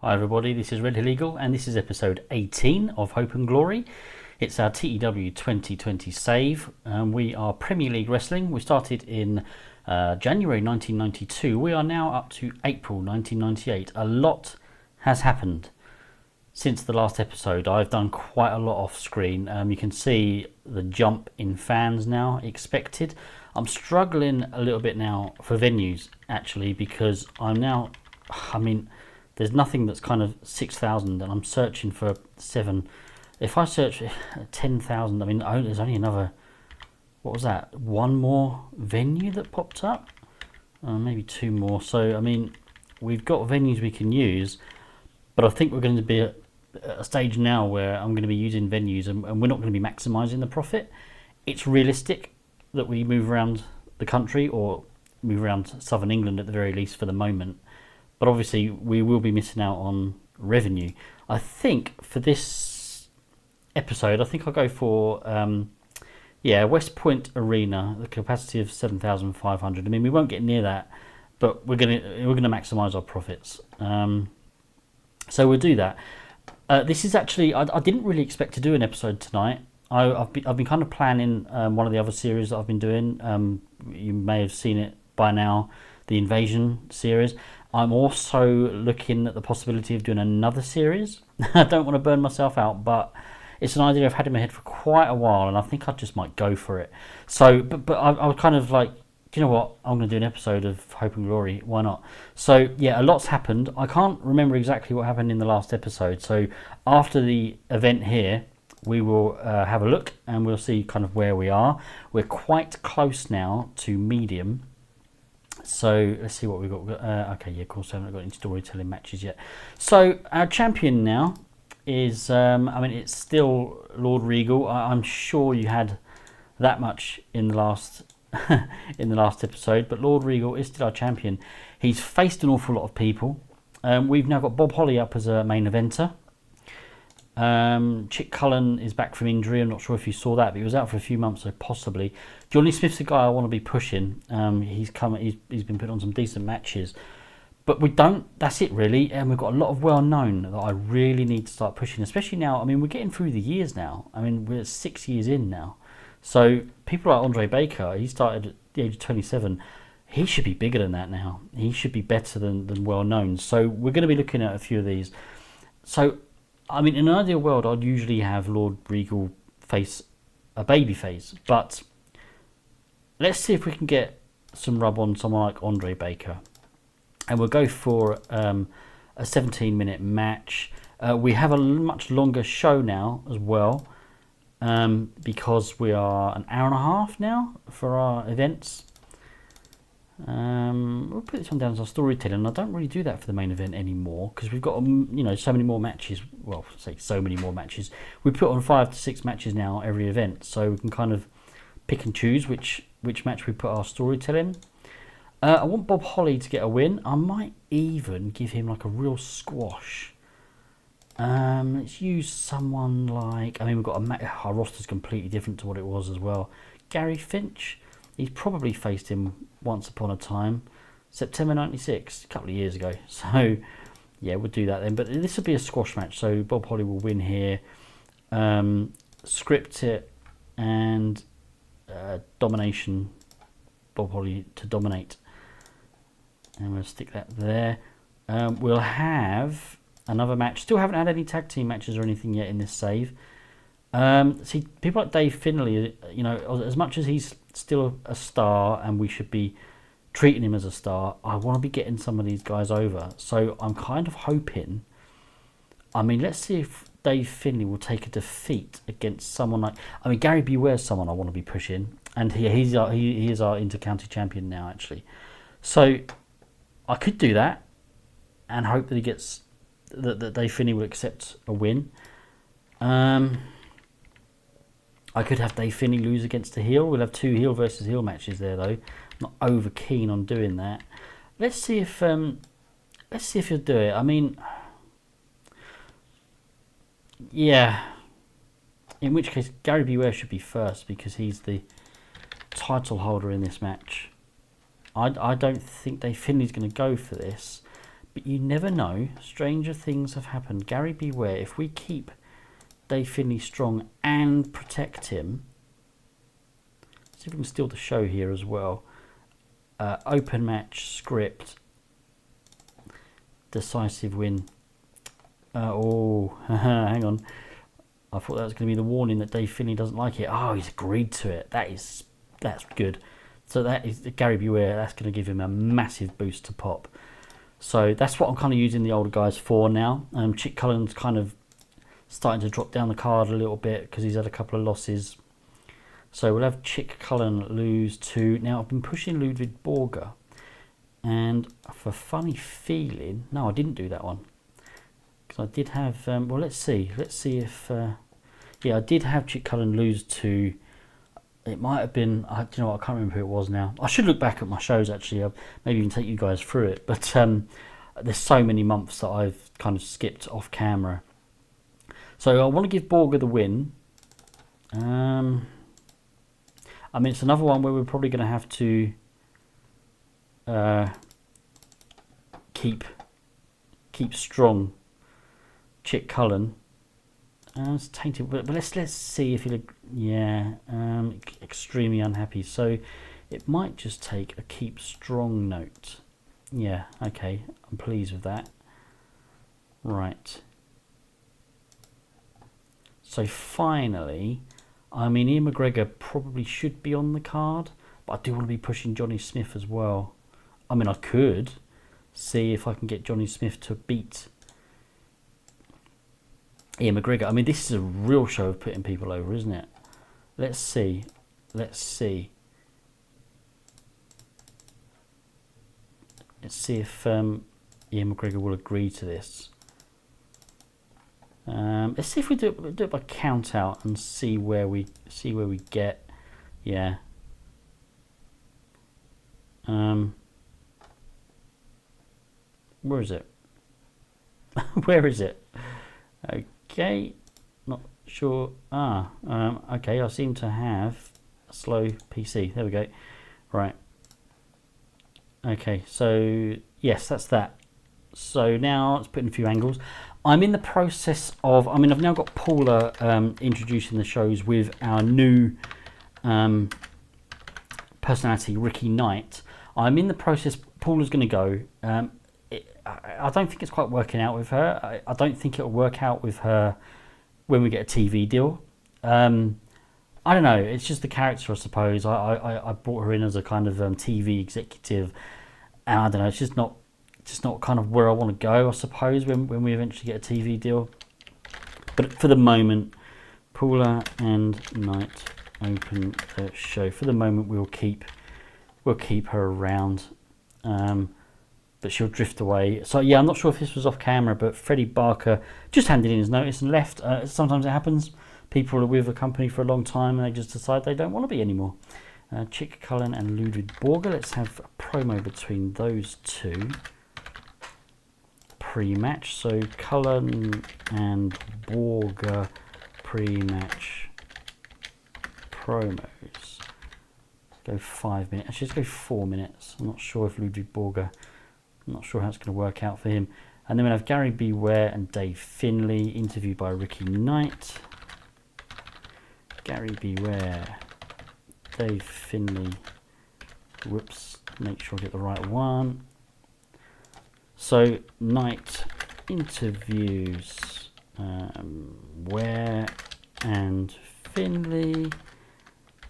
Hi everybody, this is Red Hill Eagle and this is episode 18 of Hope and Glory. It's our TEW2020 save. We are Premier League Wrestling. We started in January 1992. We are now up to April 1998. A lot has happened since the last episode. I've done quite a lot off screen. You can see the jump in fans now expected. I'm struggling a little bit now for venues actually because there's nothing that's kind of 6,000 and I'm searching for 7. If I search 10,000, there's only another, what was that? One more venue that popped up? Maybe 2 more. So, we've got venues we can use, but I think we're going to be at a stage now where I'm going to be using venues and we're not going to be maximising the profit. It's realistic that we move around the country or move around southern England at the very least for the moment. But obviously, we will be missing out on revenue. I think for this episode, I'll go for West Point Arena, the capacity of 7,500. We won't get near that, but we're gonna maximise our profits. So we'll do that. This is actually I didn't really expect to do an episode tonight. I've been kind of planning one of the other series that I've been doing. You may have seen it by now, the Invasion series. I'm also looking at the possibility of doing another series. I don't want to burn myself out, but it's an idea I've had in my head for quite a while, and I think I just might go for it. So, but I was kind of like, do you know what? I'm going to do an episode of Hope and Glory. Why not? So, yeah, a lot's happened. I can't remember exactly what happened in the last episode. So, after the event here, we will have a look, and we'll see kind of where we are. We're quite close now to medium. So let's see what we've got. Of course, I haven't got any storytelling matches yet. So our champion now is, it's still Lord Regal. I'm sure you had that much in the last episode, but Lord Regal is still our champion. He's faced an awful lot of people. We've now got Bob Holly up as a main eventer. Chick Cullen is back from injury. I'm not sure if you saw that, but he was out for a few months, so possibly. Johnny Smith's a guy I want to be pushing. He's been put on some decent matches, but we don't. That's it really, and we've got a lot of well known that I really need to start pushing, especially now. We're getting through the years now. We're 6 years in now, so people like Andre Baker, he started at the age of 27. He should be bigger than that now. He should be better than well known. So we're going to be looking at a few of these. So. In an ideal world, I'd usually have Lord Regal face a baby face, but let's see if we can get some rub on someone like Andre Baker. And we'll go for a 17-minute match. We have a much longer show now as well, because we are an hour and a half now for our events. We'll put this one down as our storytelling. I don't really do that for the main event anymore because we've got so many more matches. Well, say so many more matches. We put on 5 to 6 matches now every event, so we can kind of pick and choose which match we put our storytelling. I want Bob Holly to get a win. I might even give him like a real squash. Let's use someone like we've got our roster's completely different to what it was as well. Gary Finch. He's probably faced him once upon a time, September 96, a couple of years ago. So, yeah, we'll do that then. But this will be a squash match, so Bob Holly will win here. Script it and domination. Bob Holly to dominate. And we'll stick that there. We'll have another match. Still haven't had any tag team matches or anything yet in this save. See, people like Dave Finlay, as much as he's still a star and we should be treating him as a star, I want to be getting some of these guys over. So I'm kind of hoping, let's see if Dave Finlay will take a defeat against someone like, Gary Beware's someone I want to be pushing, and he is our inter-county champion now actually. So I could do that and hope that he gets, that Dave Finlay will accept a win. I could have Dave Finlay lose against a heel. We'll have 2 heel versus heel matches there, though. I'm not over keen on doing that. Let's see if he'll do it. Yeah. In which case, Gary Beware should be first because he's the title holder in this match. I don't think Dave Finlay's going to go for this, But you never know. Stranger things have happened. Gary beware. If we keep Dave Finlay strong and protect him, see if we can steal the show here as well. Open match script, decisive win. Oh, hang on. I thought that was going to be the warning that Dave Finlay doesn't like it. Oh, he's agreed to it. That's good. So that is Gary beware. That's going to give him a massive boost to pop. So that's what I'm kind of using the older guys for now. Chick Cullen's kind of starting to drop down the card a little bit because he's had a couple of losses. So we'll have Chick Cullen lose to... Now, I've been pushing Ludwig Borger. And for funny feeling... No, I didn't do that one. Because I did have... well, let's see. Let's see if... yeah, I did have Chick Cullen lose to... It might have been... do you know what? I can't remember who it was now. I should look back at my shows, actually. I'll maybe even take you guys through it. But there's so many months that I've kind of skipped off camera. So I want to give Borger the win. I mean, it's another one where we're probably going to have to keep strong Chick Cullen. It's tainted, but let's see if he'll... Yeah, extremely unhappy. So it might just take a keep strong note. Yeah, okay, I'm pleased with that. Right. So finally... I mean, Ian McGregor probably should be on the card, but I do want to be pushing Johnny Smith as well. I mean, I could see if I can get Johnny Smith to beat Ian McGregor. I mean, this is a real show of putting people over, isn't it? Let's see. Let's see. Let's see if Ian McGregor will agree to this. Let's see if we do it by count out and see where we get. Yeah. Where is it? Where is it? Okay, not sure. Okay. I seem to have a slow PC. There we go. Right. Okay. So yes, that's that. So now let's put in a few angles. I'm in the process of... I mean, I've now got Paula introducing the shows with our new personality, Ricky Knight. I'm in the process... Paula's going to go. I don't think it's quite working out with her. I don't think it'll work out with her when we get a TV deal. I don't know. It's just the character, I suppose. I brought her in as a kind of TV executive. And I don't know. It's just not kind of where I want to go, I suppose, when we eventually get a TV deal. But for the moment, Paula and Knight open the show. For the moment, we'll keep her around, but she'll drift away. So yeah, I'm not sure if this was off camera, but Freddie Barker just handed in his notice and left. Sometimes it happens. People are with a company for a long time and they just decide they don't want to be anymore. Chick Cullen and Ludwig Borger. Let's have a promo between those two. Pre-match, so Cullen and Borger pre-match promos. Go 5 minutes. Actually, let's go 4 minutes. I'm not sure if Ludwig Borger... I'm not sure how it's going to work out for him. And then we'll have Gary Beware and Dave Finlay, interviewed by Ricky Knight. Gary Beware, Dave Finlay. Whoops, make sure I get the right one. So, Knight interviews Ware and Finlay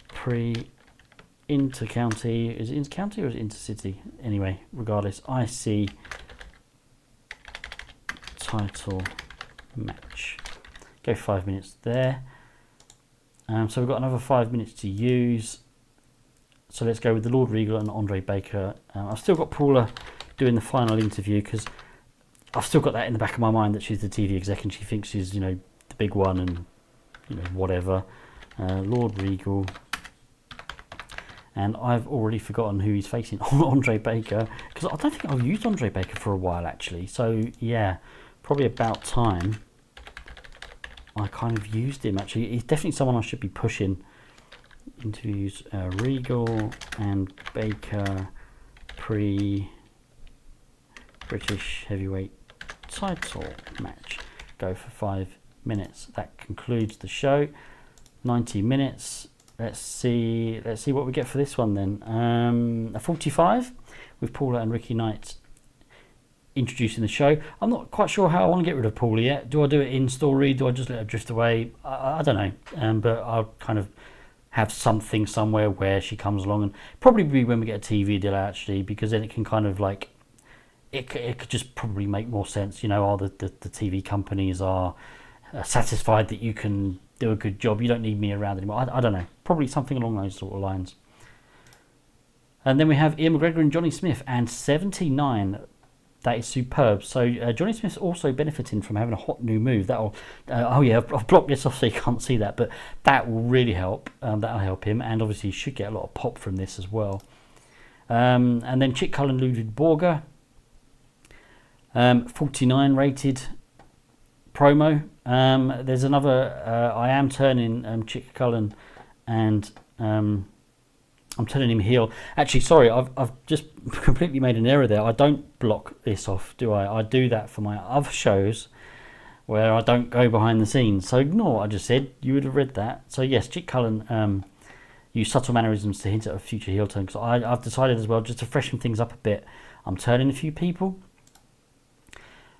pre-inter-county. Is it inter-county or is it inter-city? Anyway, regardless, IC title match. Go 5 minutes there. So we've got another 5 minutes to use. So let's go with the Lord Regal and Andre Baker. I've still got Paula doing the final interview because I've still got that in the back of my mind that she's the TV exec and she thinks she's, you know, the big one and, you know, whatever. Lord Regal. And I've already forgotten who he's facing. Andre Baker. Because I don't think I've used Andre Baker for a while, actually. So, yeah, probably about time I kind of used him, actually. He's definitely someone I should be pushing. Interviews Regal and Baker British heavyweight title match. Go for 5 minutes. That concludes the show. 90 minutes. Let's see what we get for this one then. A 45 with Paula and Ricky Knight introducing the show. I'm not quite sure how I want to get rid of Paula yet. Do I do it in story? Do I just let her drift away? I don't know. But I'll kind of have something somewhere where she comes along, and probably be when we get a TV deal actually, because then it can kind of like it could just probably make more sense. You know, all the TV companies are satisfied that you can do a good job. You don't need me around anymore. I don't know. Probably something along those sort of lines. And then we have Ian McGregor and Johnny Smith and 79. That is superb. So Johnny Smith's also benefiting from having a hot new move. That'll oh yeah, I've blocked this off so you can't see that, but that will really help. That'll help him, and obviously he should get a lot of pop from this as well. And then Chick Cullen, Ludwig Borger, 49 rated promo. There's another. I am turning Chick Cullen, and I'm turning him heel. Actually, sorry, I've just completely made an error there. I don't block this off, do I? I do that for my other shows where I don't go behind the scenes. So ignore what I just said. You would have read that. So yes, Chick Cullen used subtle mannerisms to hint at a future heel turn. So I've decided as well, just to freshen things up a bit, I'm turning a few people.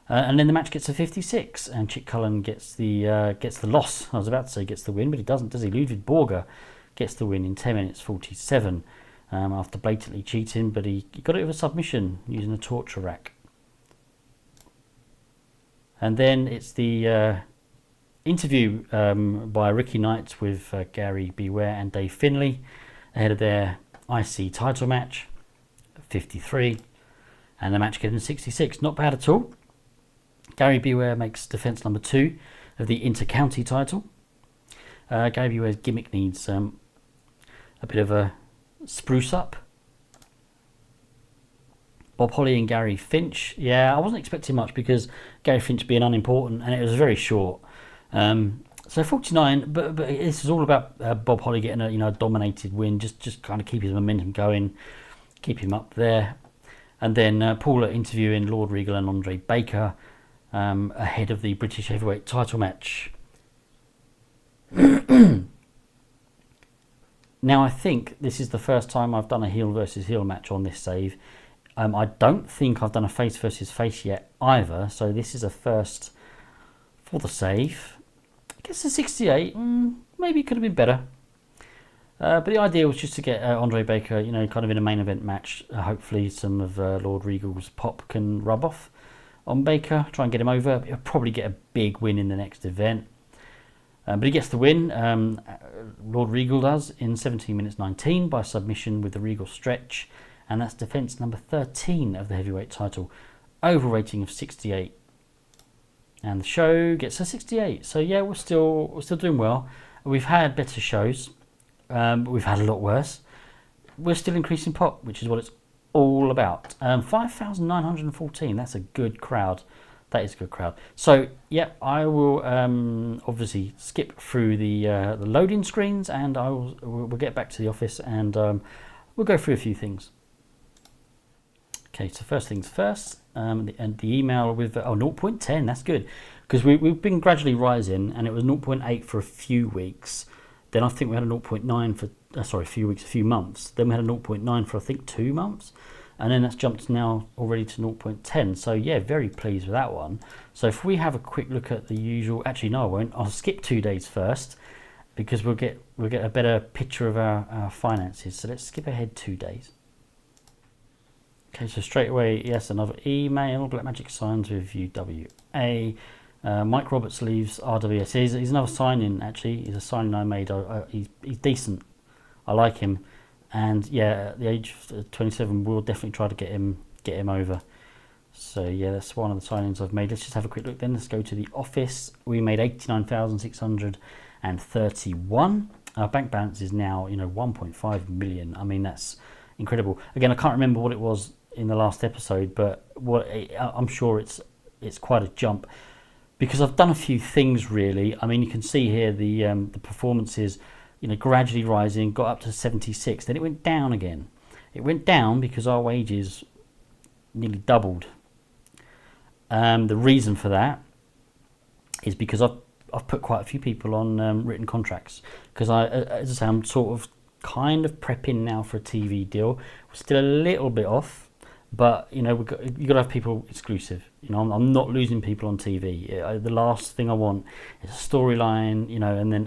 And then the match gets a 56, and Chick Cullen gets the loss. I was about to say gets the win, but he doesn't, does he? Ludwig Borger gets the win in 10 minutes 47 after blatantly cheating, but he got it with a submission using a torture rack. And then it's the interview by Ricky Knight with Gary Beware and Dave Finlay ahead of their IC title match, 53, and the match getting 66. Not bad at all. Gary Beware makes defence number 2 of the Inter-County title. Gary Beware's gimmick needs a bit of a spruce up. Bob Holly and Gary Finch. Yeah, I wasn't expecting much because Gary Finch being unimportant, and it was very short. So 49, but this is all about Bob Holly getting a dominated win, just kind of keep his momentum going, keep him up there. And then Paula interviewing Lord Regal and Andre Baker ahead of the British heavyweight title match. Now I think this is the first time I've done a heel versus heel match on this save. I don't think I've done a face versus face yet either, so this is a first for the save. I guess a 68, maybe it could have been better. But the idea was just to get Andre Baker, kind of in a main event match. Hopefully some of Lord Regal's pop can rub off on Baker, try and get him over. He'll probably get a big win in the next event. But he gets the win, Lord Regal does, in 17 minutes 19 by submission with the Regal stretch. And that's defence number 13 of the heavyweight title. Over rating of 68. And the show gets a 68. So yeah, we're still doing well. We've had better shows. But we've had a lot worse. We're still increasing pop, which is what it's all about. 5,914, that's a good crowd. That is a good crowd. So yeah, I will obviously skip through the loading screens, and we'll get back to the office, and we'll go through a few things. Okay, so first things first, the email with 0.10, that's good, because we've been gradually rising, and it was 0.8 for a few weeks. Then I think we had a 0.9 for a few months. Then we had a 0.9 for I think 2 months. And then that's jumped now already to 0.10. So yeah, very pleased with that one. So if we have a quick look at the usual, actually no I won't, I'll skip 2 days first because we'll get a better picture of our finances. So let's skip ahead 2 days. Okay, so straight away, yes, another email, Black Magic signs with UWA. Mike Roberts leaves RWS. He's another sign-in actually, he's a sign-in I made. He's decent, I like him. And yeah, at the age of 27, we'll definitely try to get him over. So yeah, that's one of the signings I've made. Let's just have a quick look then. Let's go to the office. We made 89,631. Our bank balance is now 1.5 million. I mean, that's incredible. Again, I can't remember what it was in the last episode, but I'm sure it's quite a jump because I've done a few things really. I mean, you can see here the performances. Gradually rising, got up to 76. Then it went down again. It went down because our wages nearly doubled The reason for that is because I've put quite a few people on written contracts, because as I say, I'm sort of kind of prepping now for a TV deal. We're still a little bit off, but you got to have people exclusive. I'm not losing people on TV. The last thing I want is a storyline, and then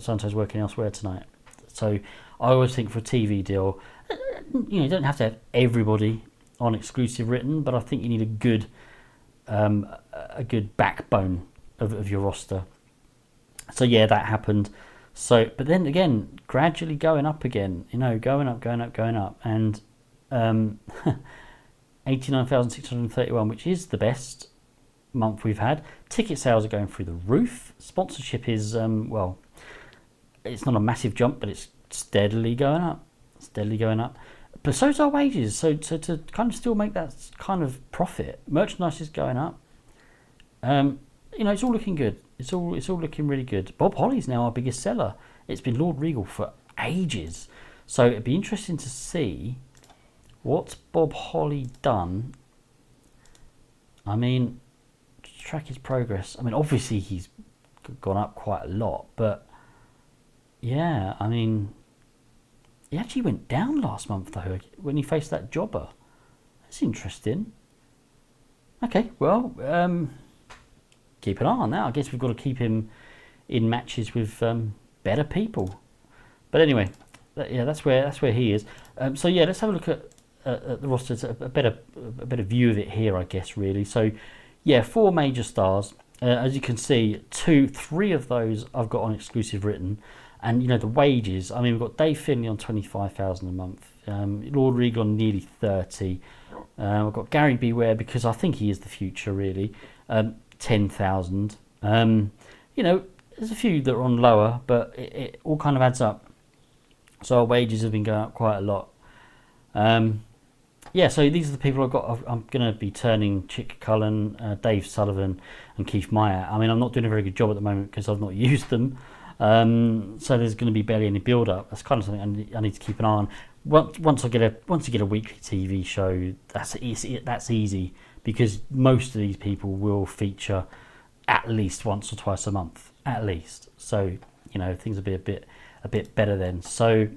Santo's working elsewhere tonight. So I always think for a TV deal, you don't have to have everybody on exclusive written, but I think you need a good backbone of your roster. So yeah, that happened. So, but then again, gradually going up again, going up, and 89,631, which is the best month we've had. Ticket sales are going through the roof. Sponsorship is it's not a massive jump, but it's steadily going up. But so's our wages. So to kind of still make that kind of profit, merchandise is going up. It's all looking good. It's all looking really good. Bob Holly's now our biggest seller. It's been Lord Regal for ages. So it'd be interesting to see what's Bob Holly done. I mean, to track his progress. I mean, obviously he's gone up quite a lot, but yeah, I mean, he actually went down last month though when he faced that jobber. That's interesting. Okay, well, keep an eye on that. I guess we've got to keep him in matches with better people. But anyway, that's where he is. So yeah, let's have a look at the roster. A better view of it here, I guess. Really. So yeah, 4 major stars. As you can see, 3 of those I've got on exclusive written, and the wages. I mean, we've got Dave Finley on 25,000 a month. Lord Regal on nearly 30. I've got Gary Beware, because I think he is the future really. 10,000. There's a few that are on lower, but it all kind of adds up. So our wages have been going up quite a lot. So these are the people I've got. I'm going to be turning Chick Cullen, Dave Sullivan, and Keith Meyer. I mean, I'm not doing a very good job at the moment because I've not used them. So there's going to be barely any build up. That's kind of something I need to keep an eye on. Once you get a weekly TV show, that's easy, because most of these people will feature at least once or twice a month, at least. So things will be a bit better then. So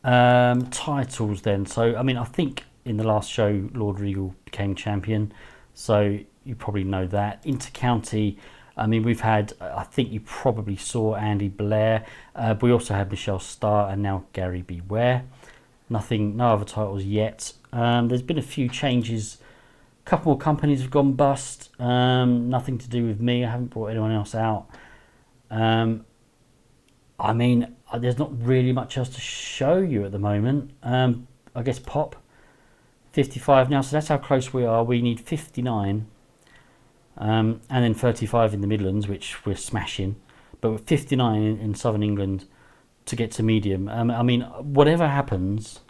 titles then. So I mean, I think in the last show Lord Regal became champion, so you probably know that. Intercounty, I mean, we've had, I think you probably saw Andy Blair. We also had Michelle Starr and now Gary Beware. No other titles yet. There's been a few changes. A couple more companies have gone bust. Nothing to do with me. I haven't brought anyone else out. I mean, there's not really much else to show you at the moment. I guess Pop, 55 now. So that's how close we are. We need 59. And then 35 in the Midlands, which we're smashing, but with 59 in Southern England to get to medium. I mean, whatever happens,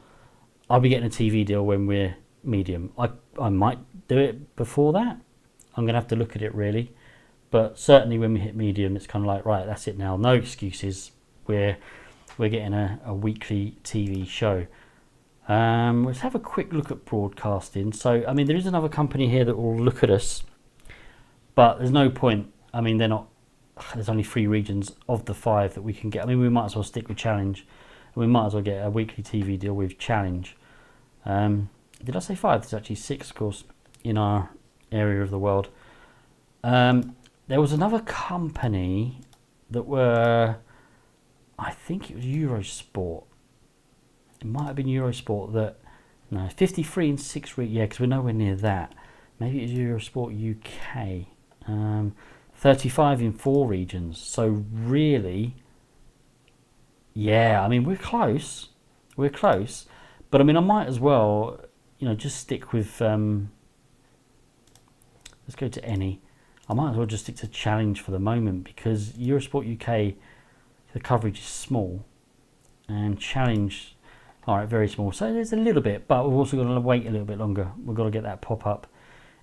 I'll be getting a TV deal when we're medium. I might do it before that. I'm going to have to look at it really, but certainly when we hit medium, it's kind of like, right, that's it now. No excuses. We're getting a weekly TV show. Let's have a quick look at broadcasting. So, I mean, there is another company here that will look at us, but there's no point. I mean, there's only 3 regions of the 5 that we can get. I mean, we might as well stick with Challenge. We might as well get a weekly TV deal with Challenge. Did I say 5? There's actually 6, of course, in our area of the world. There was another company that were, I think it was Eurosport. It might have been Eurosport that, no, 53 in 6 regions. Yeah, because we're nowhere near that. Maybe it was Eurosport UK. 35 in 4 regions. So really, yeah, I mean, we're close. But I mean, I might as well, just stick with, let's go to any. I might as well just stick to Challenge for the moment, because Eurosport UK, the coverage is small, and Challenge, all right, very small. So there's a little bit, but we've also got to wait a little bit longer. We've got to get that pop up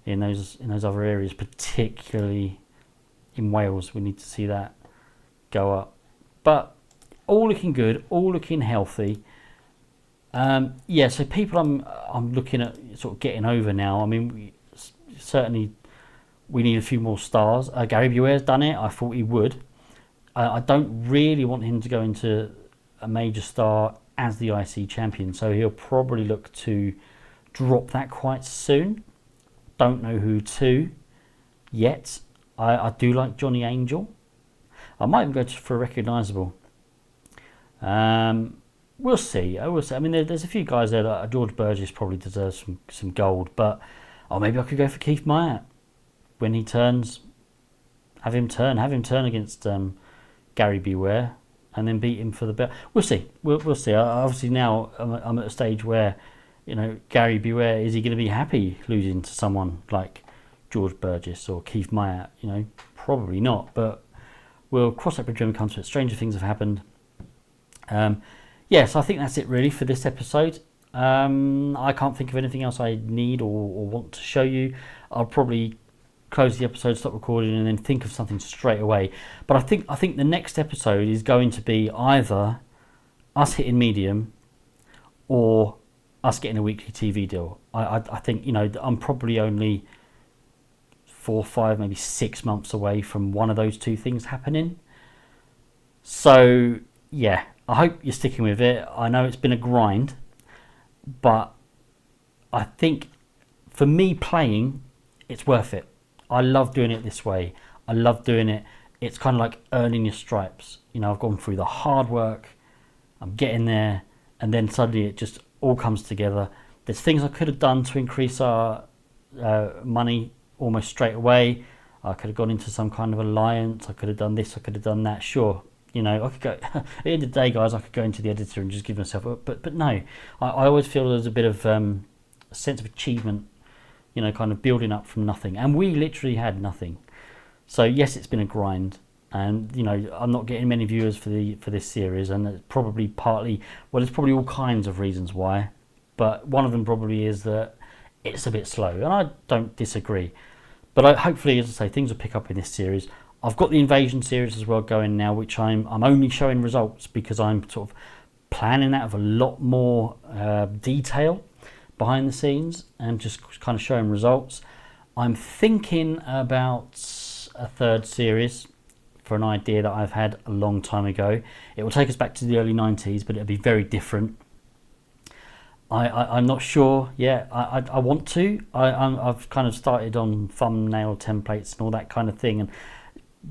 in those other areas, particularly in Wales. We need to see that go up. But all looking good, all looking healthy. So people I'm looking at sort of getting over now. I mean, certainly we need a few more stars. Gary Buere's done it. I thought he would. I don't really want him to go into a major star as the IC champion, so he'll probably look to drop that quite soon. Don't know who to yet. I do like Johnny Angel. I might even go for a recognisable. We'll see. I will say. I mean, there's a few guys there. Like George Burgess probably deserves some gold, but maybe I could go for Keith Myatt when he turns. Have him turn against Gary Buere, and then beat him for the belt. We'll see. We'll see. Obviously now I'm at a stage where, Gary Buere, is he going to be happy losing to someone like George Burgess or Keith Myatt? Probably not. But we'll cross that bridge when we come to it. Stranger things have happened. So I think that's it really for this episode. I can't think of anything else I need or want to show you. I'll probably close the episode, stop recording, and then think of something straight away. But I think the next episode is going to be either us hitting medium or us getting a weekly TV deal. I think I'm probably only 4, 5, maybe 6 months away from one of those two things happening. So yeah, I hope you're sticking with it. I know it's been a grind, but I think for me playing, it's worth it. I love doing it this way. I love doing it. It's kind of like earning your stripes. I've gone through the hard work. I'm getting there. And then suddenly it just all comes together. There's things I could have done to increase our money almost straight away. I could have gone into some kind of alliance. I could have done this. I could have done that. Sure. I could go, at the end of the day, guys, I could go into the editor and just give myself up. But no, I always feel there's a bit of a sense of achievement, kind of building up from nothing. And we literally had nothing. So yes, it's been a grind. And, I'm not getting many viewers for this series. And it's probably there's probably all kinds of reasons why. But one of them probably is that it's a bit slow. And I don't disagree. But hopefully, as I say, things will pick up in this series. I've got the Invasion series as well going now, which I'm only showing results because I'm sort of planning that with a lot more detail behind the scenes and just kind of showing results. I'm thinking about a third series for an idea that I've had a long time ago. It will take us back to the early 90s, but it'll be very different. I'm not sure yet. I want to. I've kind of started on thumbnail templates and all that kind of thing, and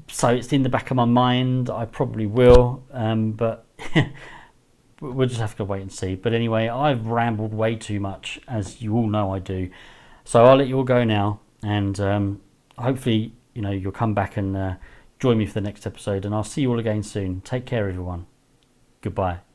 so it's in the back of my mind. I probably will, but we'll just have to wait and see. But anyway, I've rambled way too much, as you all know I do. So I'll let you all go now, and hopefully you'll come back and join me for the next episode, and I'll see you all again soon. Take care, everyone. Goodbye.